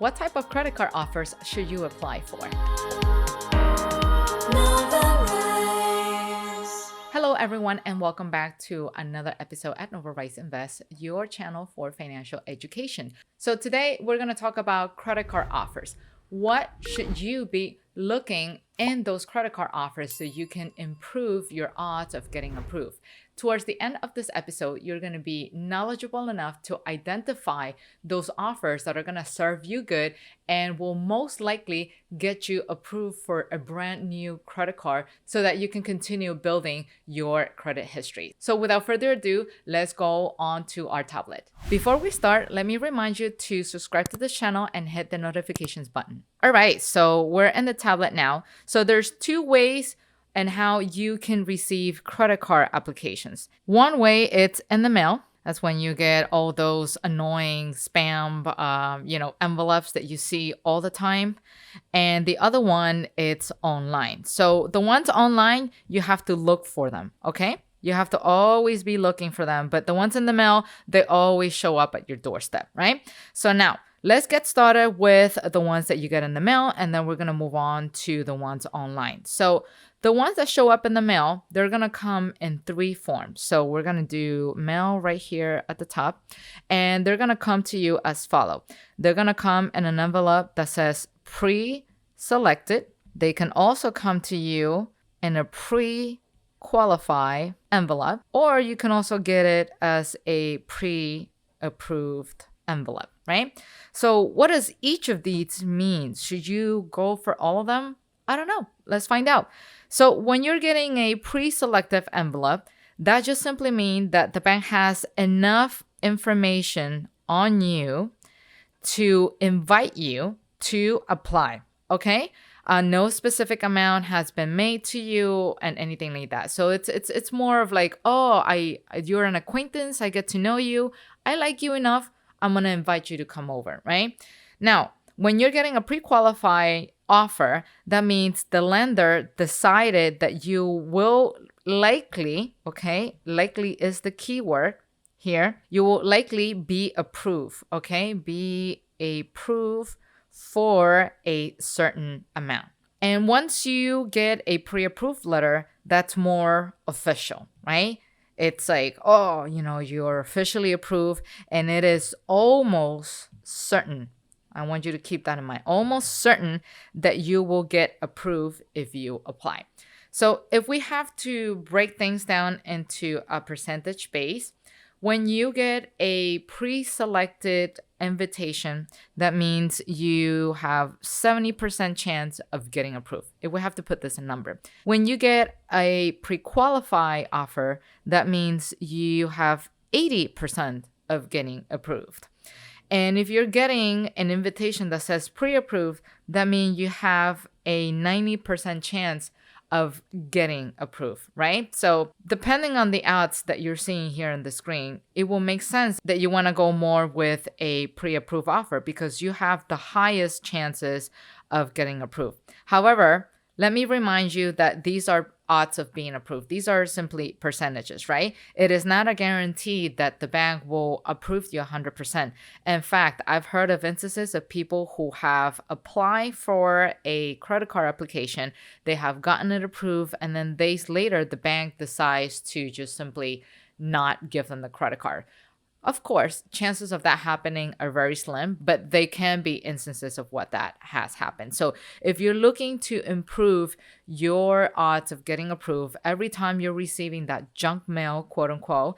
What type of credit card offers should you apply for? Hello everyone and welcome back to another episode at Novarise Invest, your channel for financial education. So today we're going to talk about credit card offers. What should you be looking in those credit card offers so you can improve your odds of getting approved? Towards the end of this episode, you're going to be knowledgeable enough to identify those offers that are going to serve you good and will most likely get you approved for a brand new credit card so that you can continue building your credit history. So without further ado, let's go on to our tablet. Before we start, let me remind you to subscribe to this channel and hit the notifications button. All right, so we're in the tablet now. So there's two ways and how you can receive credit card applications. One way, it's in the mail. That's when you get all those annoying spam, envelopes that you see all the time. And the other one, it's online. So the ones online, you have to look for them, okay? You have to always be looking for them. But the ones in the mail, they always show up at your doorstep, right? So now, let's get started with the ones that you get in the mail, and then we're going to move on to the ones online. So the ones that show up in the mail, they're going to come in three forms. So we're going to do mail right here at the top, and they're going to come to you as follow. They're going to come in an envelope that says pre-selected. They can also come to you in a pre-qualify envelope, or you can also get it as a pre-approved envelope, right? So what does each of these mean? Should you go for all of them? I don't know. Let's find out. So when you're getting a pre-selective envelope, that just simply means that the bank has enough information on you to invite you to apply, okay? No specific amount has been made to you and anything like that. So it's more of like, you're an acquaintance, I get to know you, I like you enough, I'm going to invite you to come over, right? Now, when you're getting a pre-qualified offer, that means the lender decided that you will likely, okay, likely is the key word here, you will likely be approved, okay, be approved for a certain amount. And once you get a pre-approved letter, that's more official, right? It's like, you're officially approved, and it is almost certain. I want you to keep that in mind. Almost certain that you will get approved if you apply. So if we have to break things down into a percentage base, when you get a pre-selected invitation, that means you have 70% chance of getting approved. If we have to put this in number. When you get a pre-qualified offer, that means you have 80% of getting approved. And if you're getting an invitation that says pre-approved, that means you have a 90% chance of getting approved, right? So depending on the odds that you're seeing here on the screen, it will make sense that you want to go more with a pre-approved offer because you have the highest chances of getting approved. However, let me remind you that these are odds of being approved. These are simply percentages, right? It is not a guarantee that the bank will approve you 100%. In fact, I've heard of instances of people who have applied for a credit card application, they have gotten it approved, and then days later, the bank decides to just simply not give them the credit card. Of course, chances of that happening are very slim, but they can be instances of what that has happened. So if you're looking to improve your odds of getting approved, every time you're receiving that junk mail, quote unquote,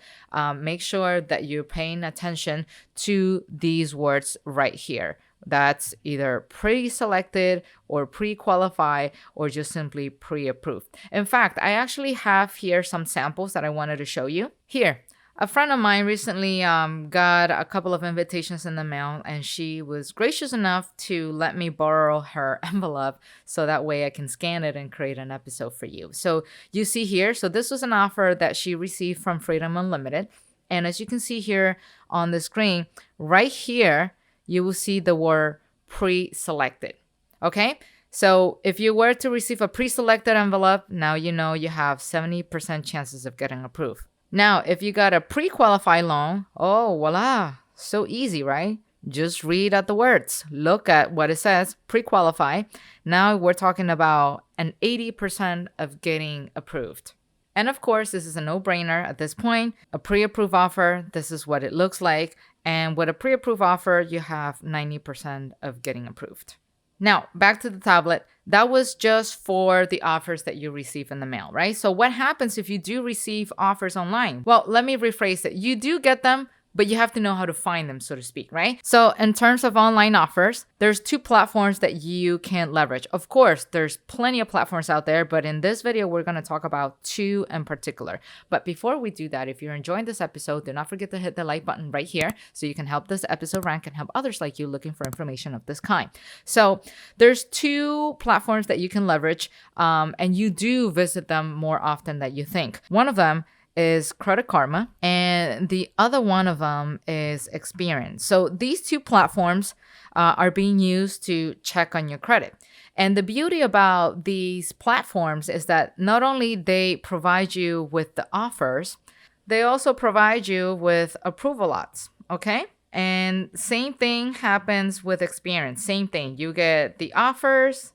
make sure that you're paying attention to these words right here. That's either pre-selected or pre-qualified or just simply pre-approved. In fact, I actually have here some samples that I wanted to show you. Here. A friend of mine recently got a couple of invitations in the mail, and she was gracious enough to let me borrow her envelope so that way I can scan it and create an episode for you. So you see here, so this was an offer that she received from Freedom Unlimited. And as you can see here on the screen, right here, you will see the word pre-selected. Okay? So if you were to receive a pre-selected envelope, now you know you have 70% chances of getting approved. Now, if you got a pre-qualified loan, oh, voila, so easy, right? Just read at the words, look at what it says, pre-qualify. Now we're talking about an 80% of getting approved. And of course, this is a no-brainer at this point. A pre-approved offer, this is what it looks like. And with a pre-approved offer, you have 90% of getting approved. Now, back to the tablet. That was just for the offers that you receive in the mail, right? So what happens if you do receive offers online? Well, let me rephrase it. You do get them, but you have to know how to find them, so to speak, right? So in terms of online offers, there's 2 platforms that you can leverage. Of course, there's plenty of platforms out there, but in this video, we're going to talk about 2 in particular. But before we do that, if you're enjoying this episode, do not forget to hit the like button right here so you can help this episode rank and help others like you looking for information of this kind. So there's 2 platforms that you can leverage, and you do visit them more often than you think. One of them is Credit Karma, and the other one of them is Experian. So these 2 platforms are being used to check on your credit. And the beauty about these platforms is that not only they provide you with the offers, they also provide you with approval lots, okay? And same thing happens with Experian. Same thing. You get the offers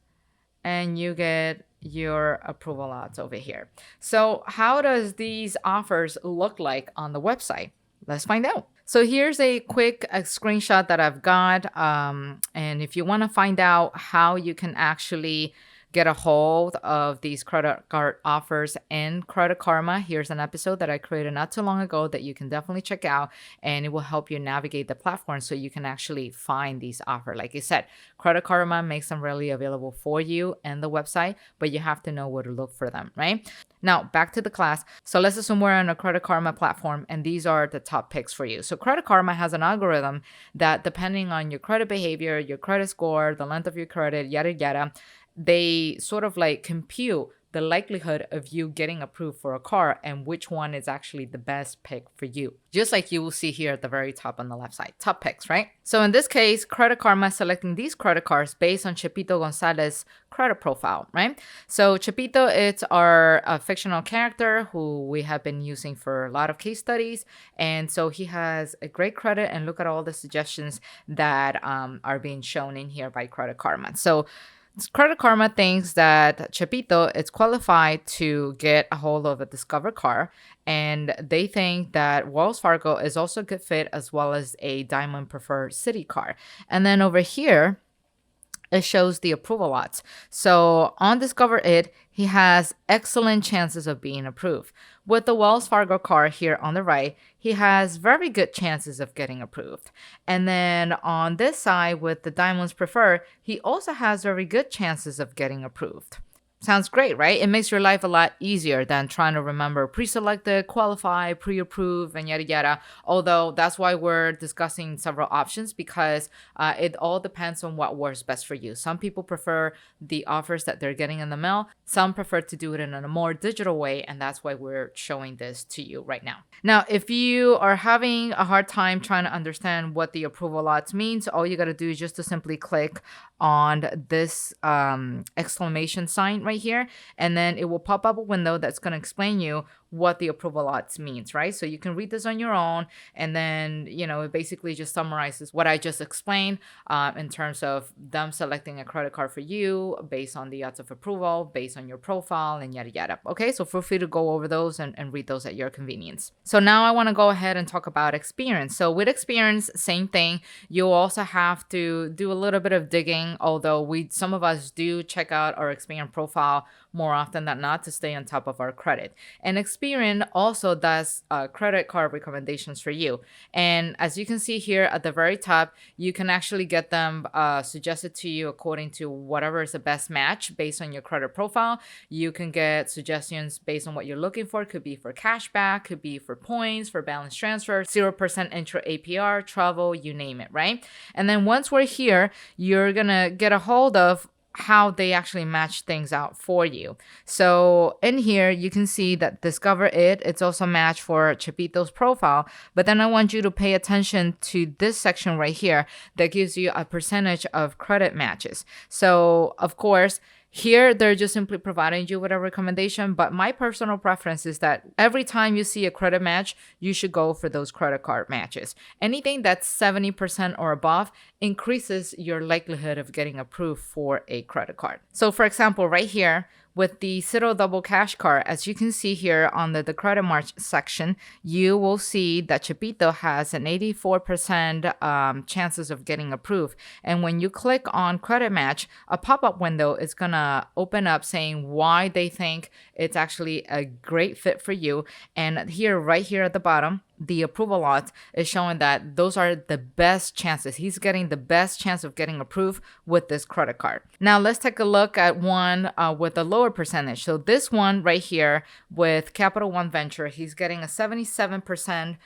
and you get your approval lots over here. So how does these offers look like on the website? Let's find out. So here's a quick screenshot that I've got. And if you want to find out how you can actually get a hold of these credit card offers in Credit Karma, here's an episode that I created not too long ago that you can definitely check out, and it will help you navigate the platform so you can actually find these offers. Like I said, Credit Karma makes them readily available for you and the website, but you have to know where to look for them, right? Now, back to the class. So let's assume we're on a Credit Karma platform, and these are the top picks for you. So Credit Karma has an algorithm that, depending on your credit behavior, your credit score, the length of your credit, yada, yada, they sort of like compute the likelihood of you getting approved for a car and which one is actually the best pick for you. Just like you will see here at the very top on the left side, top picks, right? So in this case, Credit Karma is selecting these credit cards based on Chepito Gonzalez's credit profile, right? So Chepito, it's our fictional character who we have been using for a lot of case studies. And so he has a great credit, and look at all the suggestions that are being shown in here by Credit Karma. So Credit Karma thinks that Chepito is qualified to get a hold of a Discover car, and they think that Wells Fargo is also a good fit, as well as a Diamond Preferred City car. And then over here, it shows the approval lots. So on Discover It, he has excellent chances of being approved. With the Wells Fargo car here on the right, he has very good chances of getting approved. And then on this side with the Diamonds Preferred, he also has very good chances of getting approved. Sounds great, right? It makes your life a lot easier than trying to remember pre-selected, qualify, pre-approved, and yada yada. Although that's why we're discussing several options, because it all depends on what works best for you. Some people prefer the offers that they're getting in the mail. Some prefer to do it in a more digital way, and that's why we're showing this to you right now. Now, if you are having a hard time trying to understand what the approval lots means, all you got to do is just to simply click on this exclamation sign right here, and then it will pop up a window that's going to explain you what the approval lots means, right? So you can read this on your own, and then, you know, it basically just summarizes what I just explained in terms of them selecting a credit card for you based on the odds of approval, based on your profile, and yada yada. Okay, so feel free to go over those and read those at your convenience. So now I want to go ahead and talk about Experian. So with Experian, same thing. You also have to do a little bit of digging, although some of us do check out our Experian profile more often than not to stay on top of our credit. And Experian also does credit card recommendations for you. And as you can see here at the very top, you can actually get them suggested to you according to whatever is the best match based on your credit profile. You can get suggestions based on what you're looking for. Could be for cashback, could be for points, for balance transfer, 0% intro APR, travel, you name it, right? And then once we're here, you're gonna get a hold of how they actually match things out for you. So in here, you can see that Discover It, it's also matched for Chepito's profile. But then I want you to pay attention to this section right here that gives you a percentage of credit matches. So of course, Here, they're just simply providing you with a recommendation, but my personal preference is that every time you see a credit match, you should go for those credit card matches. Anything that's 70% or above increases your likelihood of getting approved for a credit card. So for example, right here, with the Cito Double Cash Card, as you can see here on the credit match section, you will see that Chapito has an 84% chances of getting approved. And when you click on credit match, a pop-up window is gonna open up saying why they think it's actually a great fit for you. And here, right here at the bottom, the approval lot is showing that those are the best chances. He's getting the best chance of getting approved with this credit card. Now let's take a look at one with a lower percentage. So this one right here with Capital One Venture, he's getting a 77%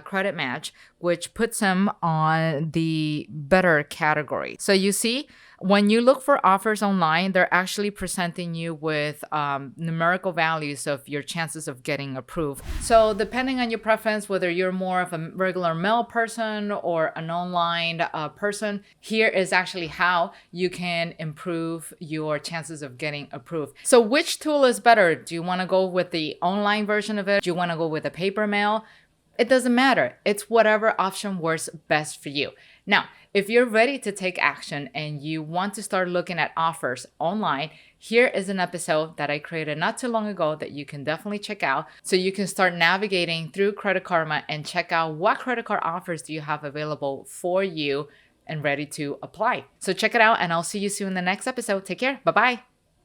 credit match, which puts him on the better category. So you see, when you look for offers online, they're actually presenting you with numerical values of your chances of getting approved. So depending on your preference, whether you're more of a regular mail person or an online person, here is actually how you can improve your chances of getting approved. So which tool is better? Do you want to go with the online version of it? Do you want to go with a paper mail? It doesn't matter. It's whatever option works best for you. Now, if you're ready to take action and you want to start looking at offers online, here is an episode that I created not too long ago that you can definitely check out so you can start navigating through Credit Karma and check out what credit card offers do you have available for you and ready to apply. So check it out and I'll see you soon in the next episode. Take care. Bye-bye.